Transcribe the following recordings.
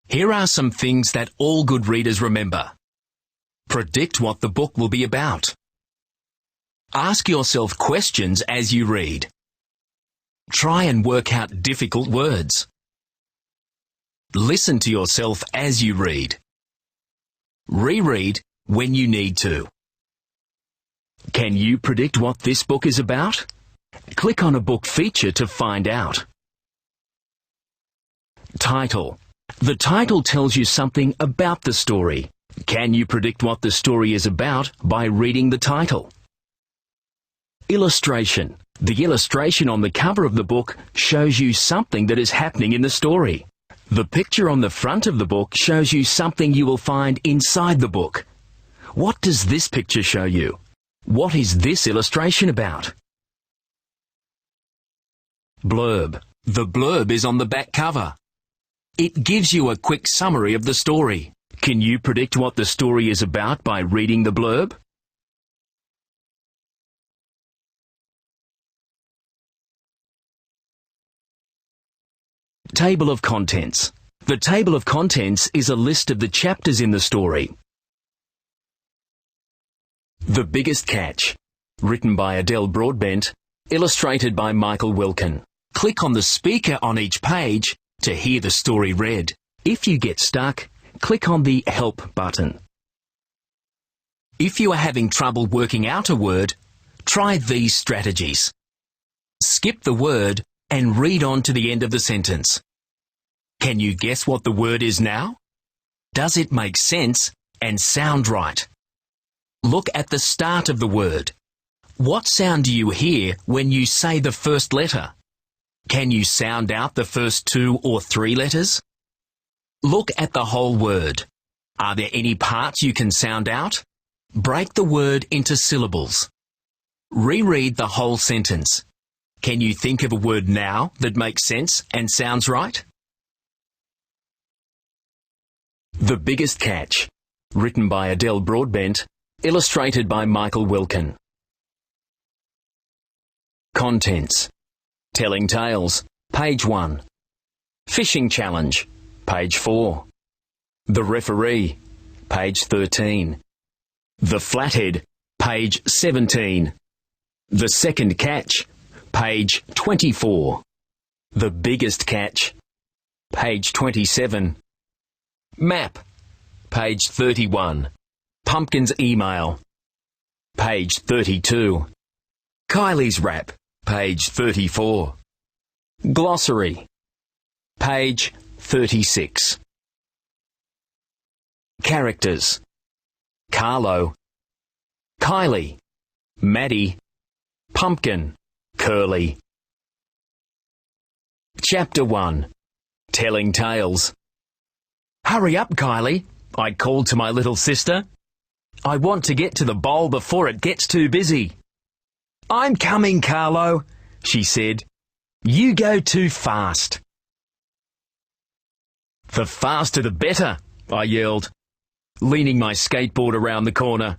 Here are some things that all good readers remember. Predict what the book will be about. Ask yourself questions as you read. Try and work out difficult words. Listen to yourself as you read. Reread when you need to. Can you predict what this book is about? Click on a book feature to find out. Title. The title tells you something about the story. Can you predict what the story is about by reading the title? Illustration. The illustration on the cover of the book shows you something that is happening in the story. The picture on the front of the book shows you something you will find inside the book. What does this picture show you? What is this illustration about? Blurb. The blurb is on the back cover. It gives you a quick summary of the story. Can you predict what the story is about by reading the blurb? Table of Contents. The table of contents is a list of the chapters in the story. The Biggest Catch. Written by Adele Broadbent. Illustrated by Michael Wilkin. Click on the speaker on each page to hear the story read. If you get stuck, click on the Help button. If you are having trouble working out a word, try these strategies. Skip the word and read on to the end of the sentence. Can you guess what the word is now? Does it make sense and sound right? Look at the start of the word. What sound do you hear when you say the first letter? Can you sound out the first 2 or 3 letters? Look at the whole word. Are there any parts you can sound out? Break the word into syllables. Reread the whole sentence. Can you think of a word now that makes sense and sounds right? The Biggest Catch. Written by Adele Broadbent. Illustrated by Michael Wilkin. Contents. Telling Tales, page 1. Fishing Challenge, page 4. The Referee, page 13. The Flathead, page 17. The Second Catch, page 24. The Biggest Catch, page 27. Map, page 31. Pumpkin's Email, page 32. Kylie's Rap, page 34. Glossary, page 36. Characters. Carlo, Kylie, Maddie, Pumpkin, Curly. Chapter 1. Telling Tales. Hurry up, Kylie, I called to my little sister. I want to get to the bowl before it gets too busy. I'm coming, Carlo, she said. You go too fast. The faster the better, I yelled, leaning my skateboard around the corner.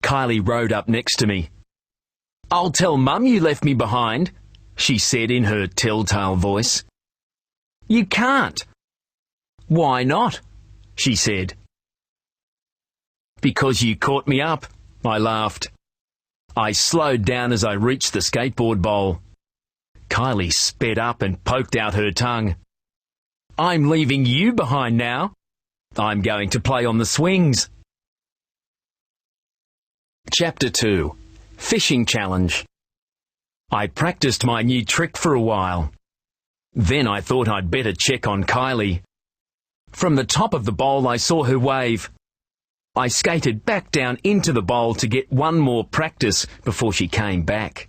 Kylie rode up next to me. I'll tell Mum you left me behind, she said in her telltale voice. You can't. Why not? She said. Because you caught me up, I laughed. I slowed down as I reached the skateboard bowl. Kylie sped up and poked out her tongue. I'm leaving you behind now. I'm going to play on the swings. Chapter 2. Fishing Challenge. I practiced my new trick for a while. Then I thought I'd better check on Kylie. From the top of the bowl I saw her wave. I skated back down into the bowl to get one more practice before she came back.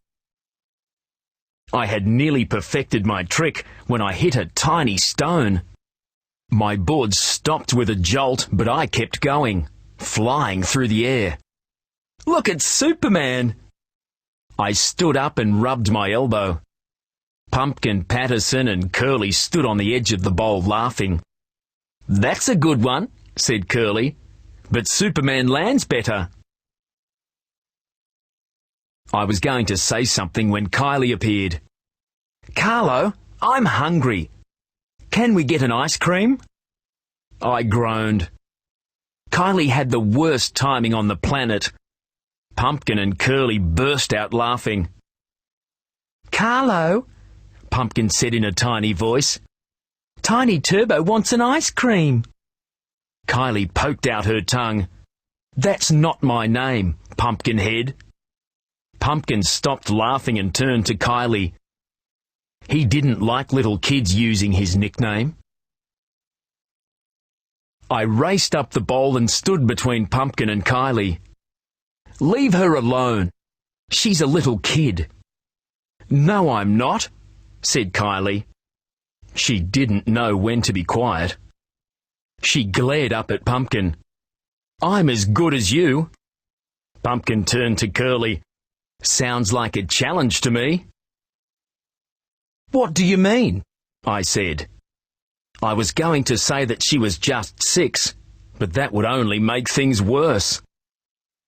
I had nearly perfected my trick when I hit a tiny stone. My board stopped with a jolt, but I kept going, flying through the air. Look at Superman! I stood up and rubbed my elbow. Pumpkin, Patterson and Curly stood on the edge of the bowl laughing. That's a good one, said Curly. But Superman lands better. I was going to say something when Kylie appeared. Carlo, I'm hungry. Can we get an ice cream? I groaned. Kylie had the worst timing on the planet. Pumpkin and Curly burst out laughing. "Carlo," Pumpkin said in a tiny voice, "Tiny Turbo wants an ice cream." Kylie poked out her tongue. "That's not my name, Pumpkinhead." Pumpkin stopped laughing and turned to Kylie. He didn't like little kids using his nickname. I raced up the bowl and stood between Pumpkin and Kylie. "Leave her alone. She's a little kid." "No, I'm not," said Kylie. She didn't know when to be quiet. She glared up at Pumpkin. "I'm as good as you." Pumpkin turned to Curly. "Sounds like a challenge to me." "What do you mean?" I said. I was going to say that she was just 6, but that would only make things worse.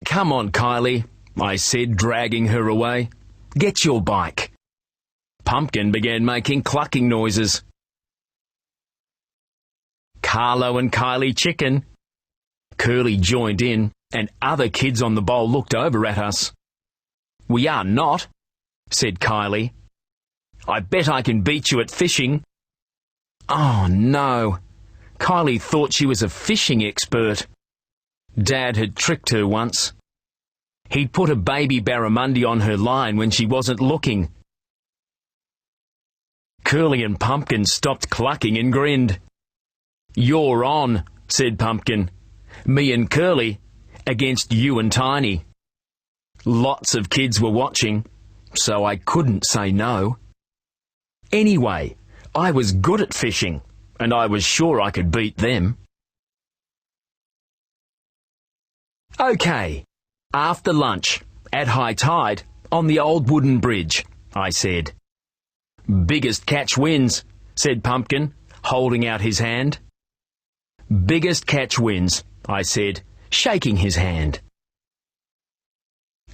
"Come on, Kylie," I said, dragging her away. "Get your bike." Pumpkin began making clucking noises. "Carlo and Kylie chicken." Curly joined in, and other kids on the bowl looked over at us. "We are not," said Kylie. "I bet I can beat you at fishing." Oh no! Kylie thought she was a fishing expert. Dad had tricked her once. He'd put a baby barramundi on her line when she wasn't looking. Curly and Pumpkin stopped clucking and grinned. "You're on," said Pumpkin. "Me and Curly against you and Tiny." Lots of kids were watching, so I couldn't say no. Anyway, I was good at fishing, and I was sure I could beat them. "Okay, after lunch, at high tide, on the old wooden bridge," I said. "Biggest catch wins," said Pumpkin, holding out his hand. "Biggest catch wins," I said, shaking his hand.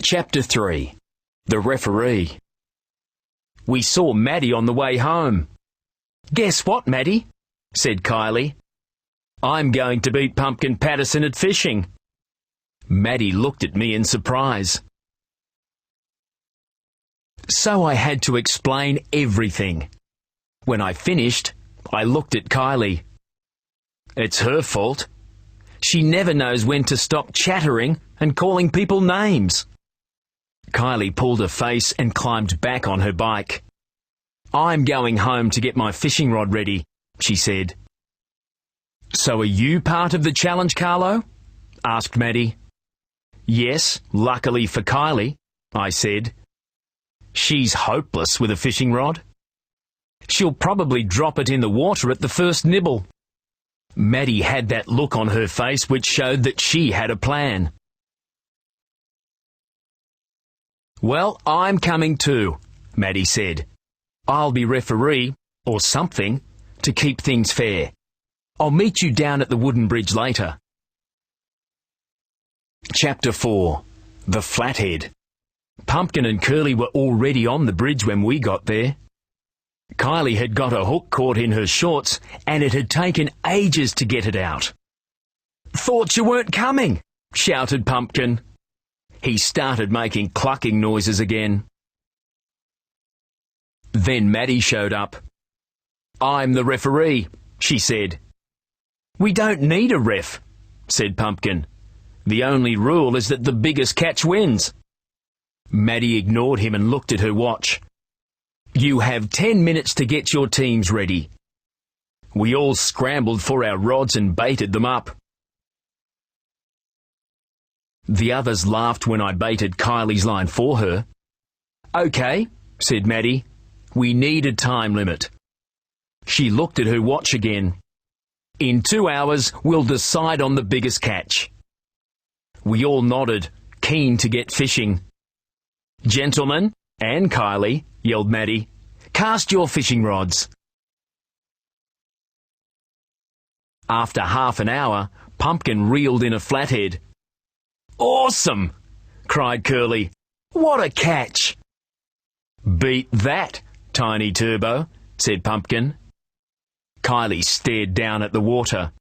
Chapter 3. The Referee. We saw Maddie on the way home. "Guess what, Maddie?" said Kylie. "I'm going to beat Pumpkin Patterson at fishing." Maddie looked at me in surprise. So I had to explain everything. When I finished, I looked at Kylie. It's her fault. She never knows when to stop chattering and calling people names. Kylie pulled a face and climbed back on her bike. "I'm going home to get my fishing rod ready," she said. "So are you part of the challenge, Carlo?" asked Maddie. "Yes, luckily for Kylie," I said. "She's hopeless with a fishing rod. She'll probably drop it in the water at the first nibble." Maddie had that look on her face which showed that she had a plan. "Well, I'm coming too," Maddie said. "I'll be referee, or something, to keep things fair. I'll meet you down at the wooden bridge later." Chapter 4. The Flathead. Pumpkin and Curly were already on the bridge when we got there. Kylie had got a hook caught in her shorts, and it had taken ages to get it out. "Thought you weren't coming," shouted Pumpkin. He started making clucking noises again. Then Maddie showed up. "I'm the referee," she said. "We don't need a ref," said Pumpkin. "The only rule is that the biggest catch wins." Maddie ignored him and looked at her watch. "You have 10 minutes to get your teams ready." We all scrambled for our rods and baited them up. The others laughed when I baited Kylie's line for her. "Okay," said Maddie. "We need a time limit." She looked at her watch again. "In 2 hours, we'll decide on the biggest catch." We all nodded, keen to get fishing. "Gentlemen, and Kylie," yelled Maddie, "cast your fishing rods." After half an hour, Pumpkin reeled in a flathead. "Awesome!" cried Curly. "What a catch!" "Beat that, Tiny Turbo," said Pumpkin. Kylie stared down at the water.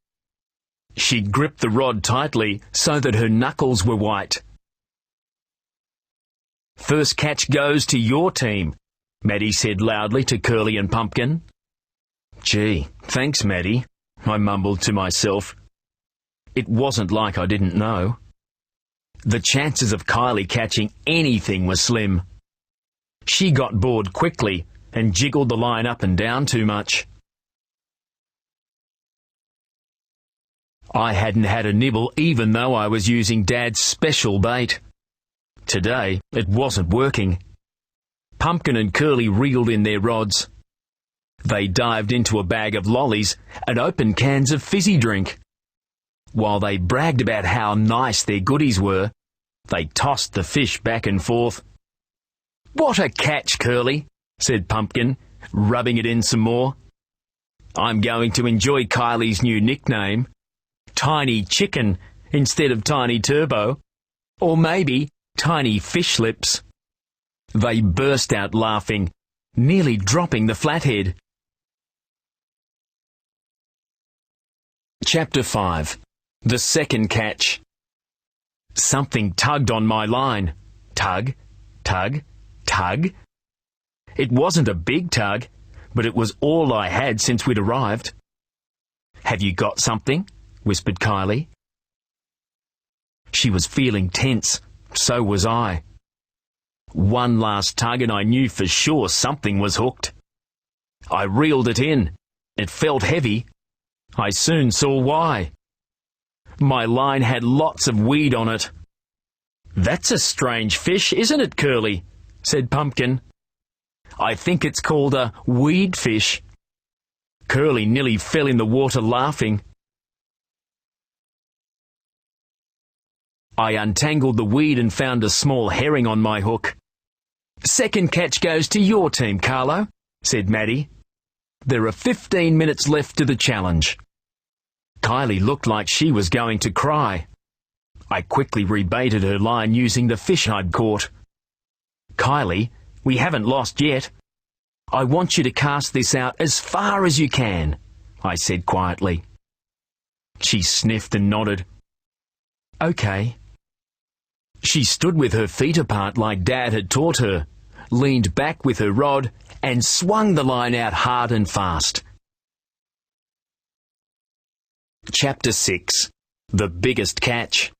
She gripped the rod tightly so that her knuckles were white. "First catch goes to your team," Maddie said loudly to Curly and Pumpkin. "Gee, thanks, Maddie," I mumbled to myself. It wasn't like I didn't know. The chances of Kylie catching anything were slim. She got bored quickly and jiggled the line up and down too much. I hadn't had a nibble even though I was using Dad's special bait. Today, it wasn't working. Pumpkin and Curly reeled in their rods. They dived into a bag of lollies and opened cans of fizzy drink. While they bragged about how nice their goodies were, they tossed the fish back and forth. "What a catch, Curly," said Pumpkin, rubbing it in some more. "I'm going to enjoy Kylie's new nickname, Tiny Chicken instead of Tiny Turbo, or maybe Tiny Fish Lips." They burst out laughing, nearly dropping the flathead. Chapter 5. The Second Catch. Something tugged on my line. Tug, tug, tug. It wasn't a big tug, but it was all I had since we'd arrived. "Have you got something?" whispered Kylie. She was feeling tense. So was I. One last tug and I knew for sure something was hooked. I reeled it in. It felt heavy. I soon saw why. My line had lots of weed on it. "That's a strange fish, isn't it, Curly?" said Pumpkin. "I think it's called a weed fish." Curly nearly fell in the water laughing. I untangled the weed and found a small herring on my hook. "Second catch goes to your team, Carlo," said Maddie. "There are 15 minutes left to the challenge." Kylie looked like she was going to cry. I quickly rebaited her line using the fish I'd caught. "Kylie, we haven't lost yet. I want you to cast this out as far as you can," I said quietly. She sniffed and nodded. "Okay." She stood with her feet apart like Dad had taught her, leaned back with her rod, and swung the line out hard and fast. Chapter 6. The Biggest Catch.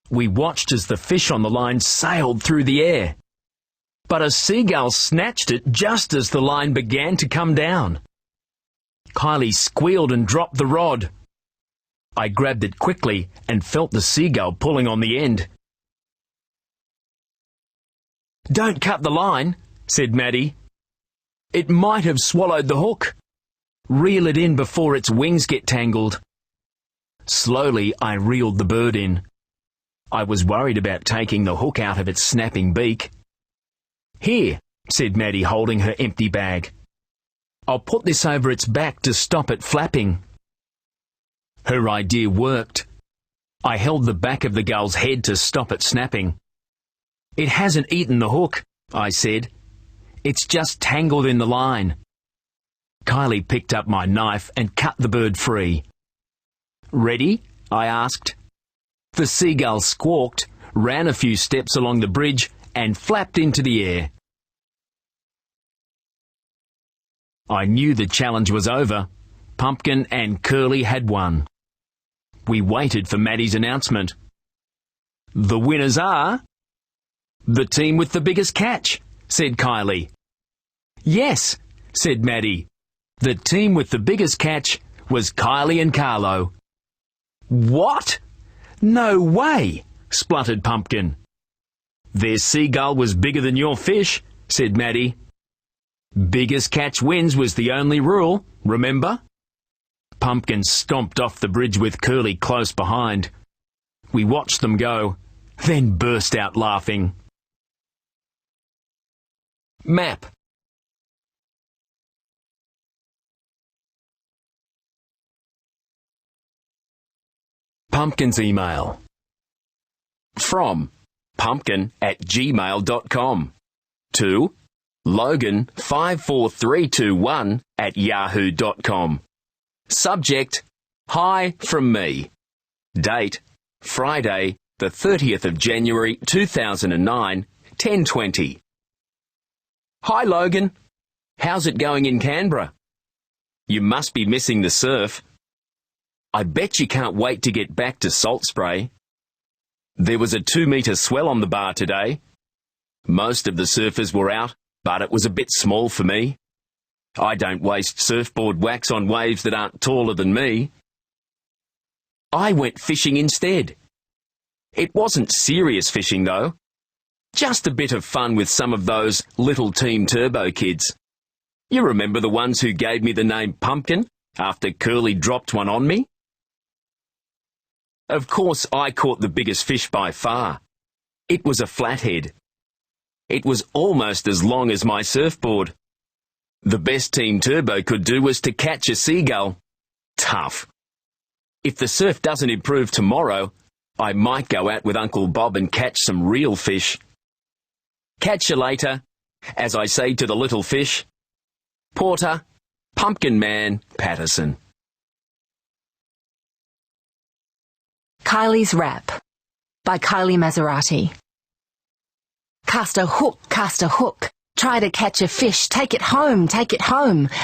We watched as the fish on the line sailed through the air. But a seagull snatched it just as the line began to come down. Kylie squealed and dropped the rod. I grabbed it quickly and felt the seagull pulling on the end. "Don't cut the line," said Maddie. "It might have swallowed the hook. Reel it in before its wings get tangled." Slowly I reeled the bird in. I was worried about taking the hook out of its snapping beak. "Here," said Maddie, holding her empty bag. "I'll put this over its back to stop it flapping." Her idea worked. I held the back of the gull's head to stop it snapping. "It hasn't eaten the hook," I said. "It's just tangled in the line." Kylie picked up my knife and cut the bird free. "Ready?" I asked. The seagull squawked, ran a few steps along the bridge, and flapped into the air. I knew the challenge was over. Pumpkin and Curly had won. We waited for Maddie's announcement. "The winners are..." "The team with the biggest catch," said Kylie. "Yes," said Maddie. "The team with the biggest catch was Kylie and Carlo." "What? No way!" spluttered Pumpkin. "Their seagull was bigger than your fish," said Maddie. "Biggest catch wins was the only rule, remember?" Pumpkin stomped off the bridge with Curly close behind. We watched them go, then burst out laughing. Map. Pumpkin's email. From pumpkin@gmail.com to Logan54321@yahoo.com. Subject: Hi from me. Date, Friday, the 30th of January 2009, 10:20. Hi Logan. How's it going in Canberra? You must be missing the surf. I bet you can't wait to get back to Salt Spray. There was a 2-metre swell on the bar today. Most of the surfers were out, but it was a bit small for me. I don't waste surfboard wax on waves that aren't taller than me. I went fishing instead. It wasn't serious fishing though. Just a bit of fun with some of those little Team Turbo kids. You remember the ones who gave me the name Pumpkin after Curly dropped one on me? Of course, I caught the biggest fish by far. It was a flathead. It was almost as long as my surfboard. The best Team Turbo could do was to catch a seagull. Tough. If the surf doesn't improve tomorrow, I might go out with Uncle Bob and catch some real fish. Catch you later, as I say to the little fish. Porter, Pumpkin Man, Patterson. Kylie's Rap by Kylie Maserati. Cast a hook, try to catch a fish, take it home,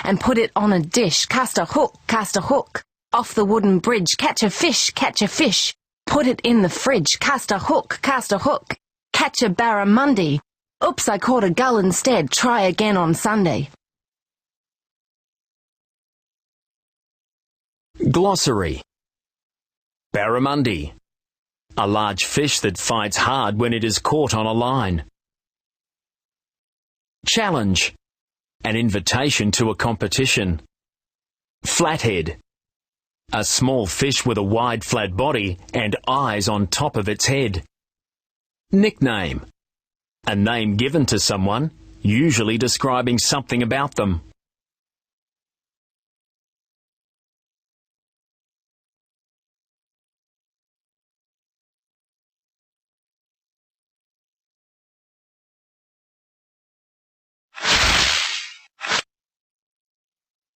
and put it on a dish. Cast a hook, off the wooden bridge, catch a fish, put it in the fridge. Cast a hook, catch a barramundi. Oops, I caught a gull instead, try again on Sunday. Glossary. Barramundi. A large fish that fights hard when it is caught on a line. Challenge. An invitation to a competition. Flathead. A small fish with a wide flat body and eyes on top of its head. Nickname. A name given to someone, usually describing something about them.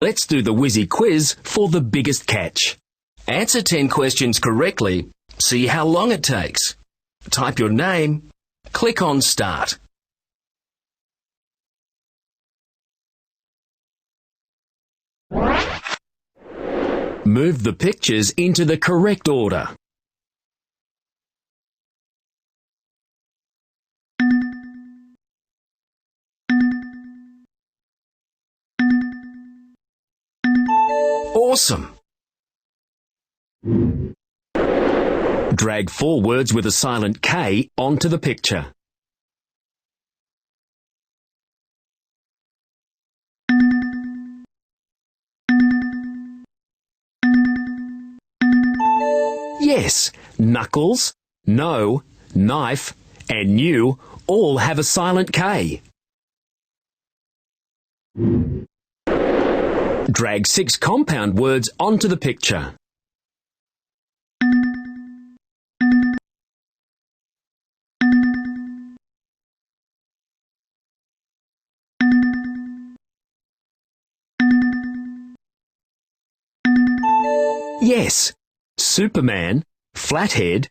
Let's do the Whizzy quiz for the biggest catch. Answer 10 questions correctly. See how long it takes. Type your name. Click on Start. Move the pictures into the correct order. Awesome! Drag 4 words with a silent K onto the picture. Yes, knuckles, no, knife, and new all have a silent K. Drag 6 compound words onto the picture. Yes, Superman, flathead,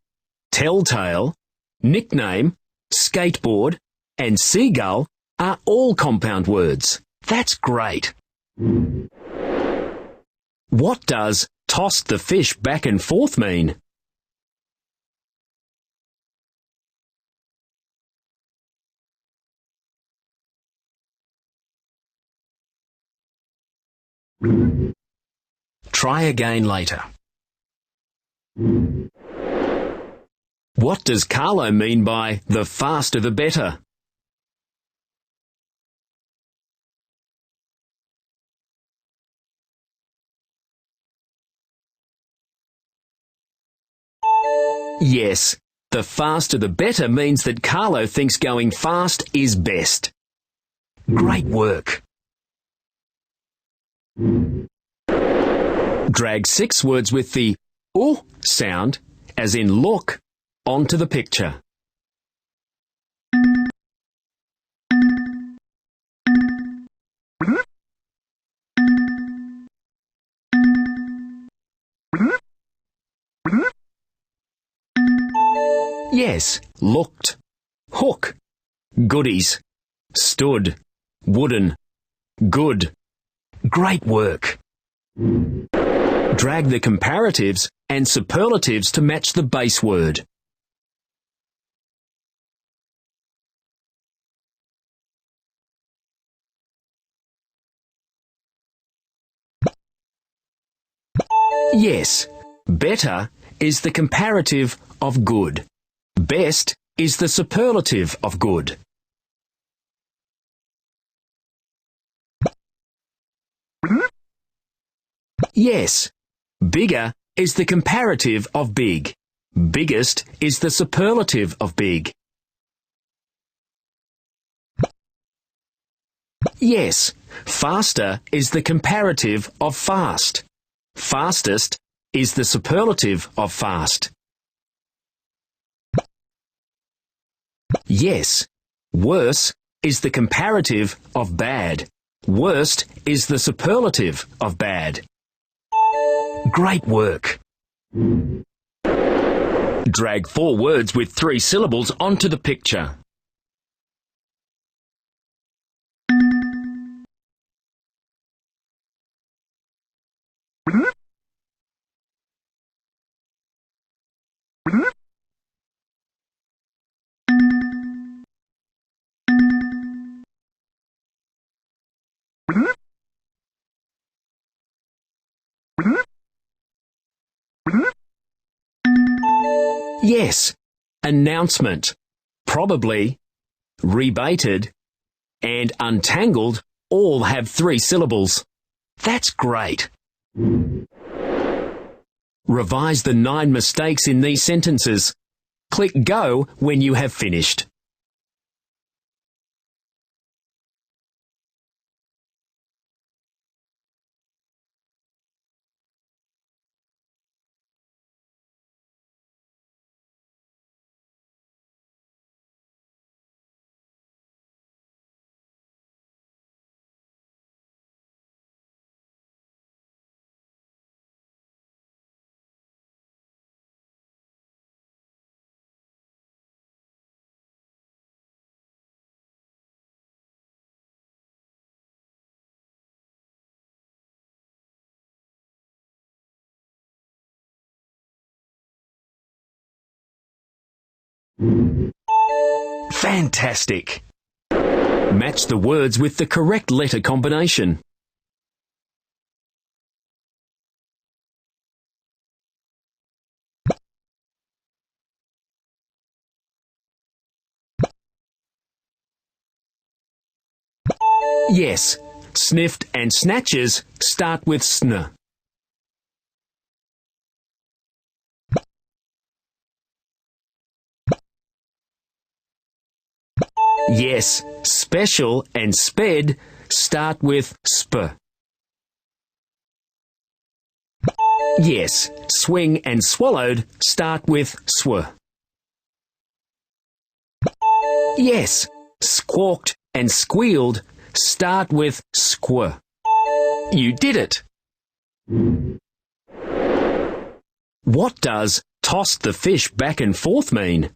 telltale, nickname, skateboard, and seagull are all compound words. That's great. What does tossed the fish back and forth mean? Try again later. What does Carlo mean by the faster the better? Yes, the faster the better means that Carlo thinks going fast is best. Great work. Drag 6 words with the oo sound, as in look, onto the picture. Yes, looked. Hook. Goodies. Stood. Wooden. Good. Great work. Drag the comparatives and superlatives to match the base word. Yes, better is the comparative of good. Best is the superlative of good. Yes, bigger is the comparative of big. Biggest is the superlative of big. Yes, faster is the comparative of fast. Fastest is the superlative of fast. Yes, worse is the comparative of bad. Worst is the superlative of bad. Great work. Drag 4 words with 3 syllables onto the picture. Yes, announcement, probably, rebaited, and untangled all have 3 syllables. That's great. Revise the 9 mistakes in these sentences. Click Go when you have finished. Fantastic! Match the words with the correct letter combination. Yes, sniffed and snatches start with sn. Yes, special and sped start with sp. Yes, swing and swallowed start with sw. Yes, squawked and squealed start with squ. You did it! What does tossed the fish back and forth mean?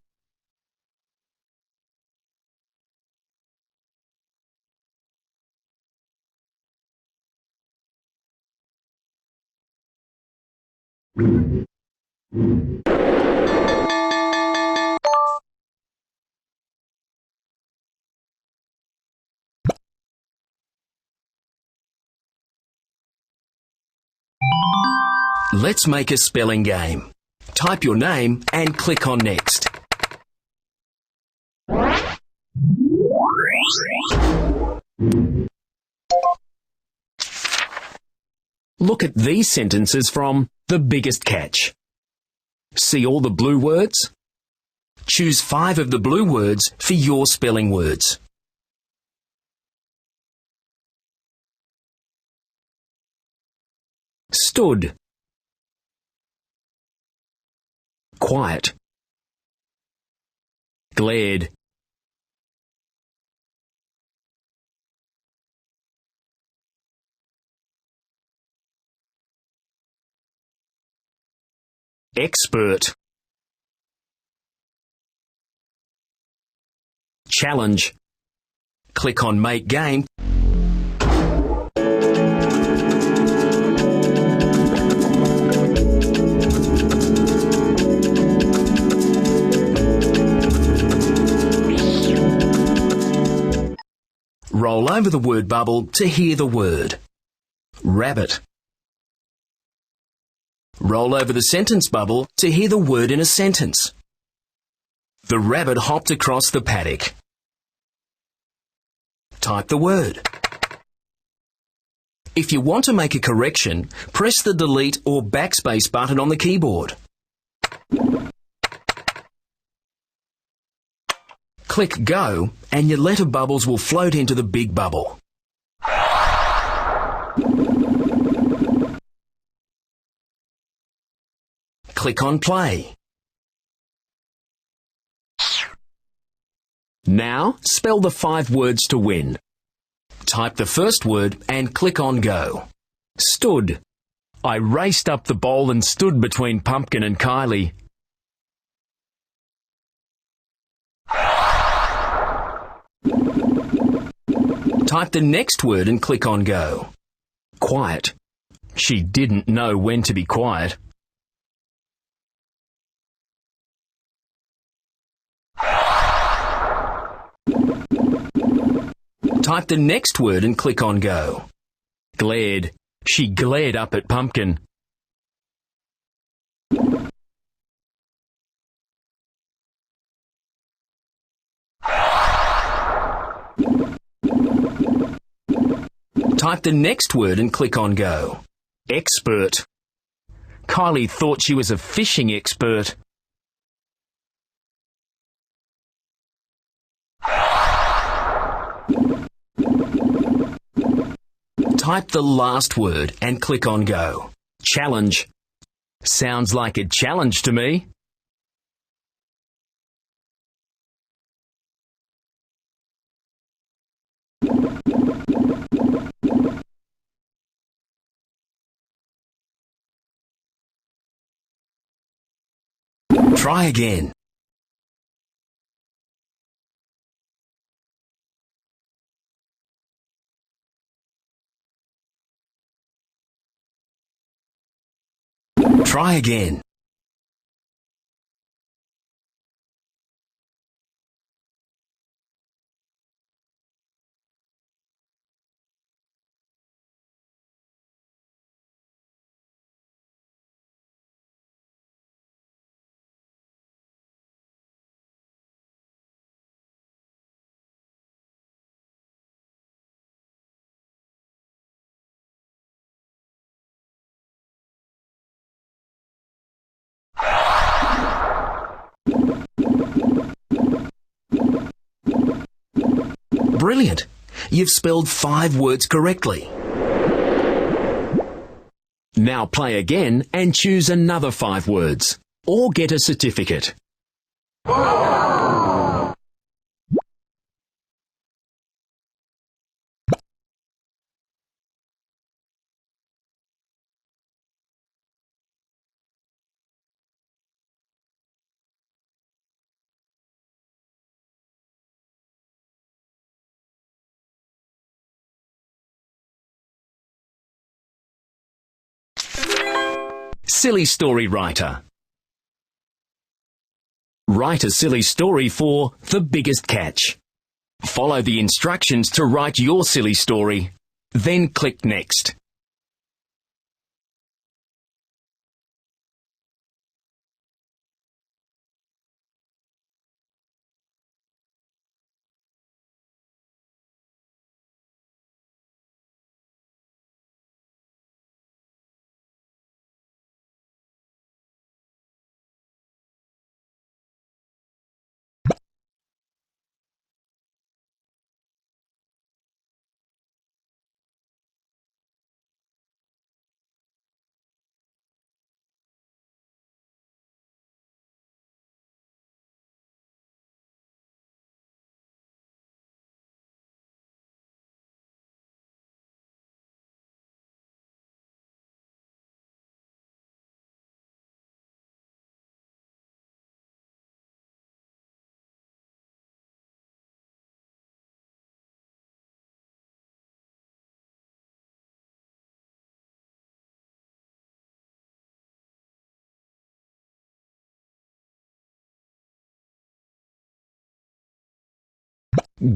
Let's make a spelling game. Type your name and click on Next. Look at these sentences from The Biggest Catch. See all the blue words? Choose 5 of the blue words for your spelling words. Stood. Quiet. Glared. Expert. Challenge. Click on Make Game. Roll over the word bubble to hear the word. Rabbit. Roll over the sentence bubble to hear the word in a sentence. The rabbit hopped across the paddock. Type the word. If you want to make a correction, press the delete or backspace button on the keyboard. Click Go and your letter bubbles will float into the big bubble. Click on Play. Now, spell the 5 words to win. Type the first word and click on Go. Stood. I raced up the bowl and stood between Pumpkin and Kylie. Type the next word and click on Go. Quiet. She didn't know when to be quiet. Type the next word and click on Go. Glared. She glared up at Pumpkin. Type the next word and click on Go. Expert. Kylie thought she was a fishing expert. Type the last word and click on Go. Challenge. Sounds like a challenge to me. Try again. Try again. Brilliant! You've spelled 5 words correctly. Now play again and choose another 5 words, or get a certificate. Silly story writer. Write a silly story for The Biggest Catch. Follow the instructions to write your silly story, then click Next.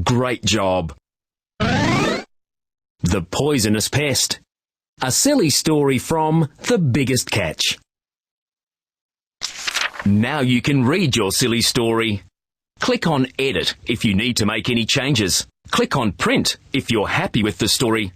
Great job. The Poisonous Pest. A silly story from The Biggest Catch. Now you can read your silly story. Click on Edit if you need to make any changes. Click on Print if you're happy with the story.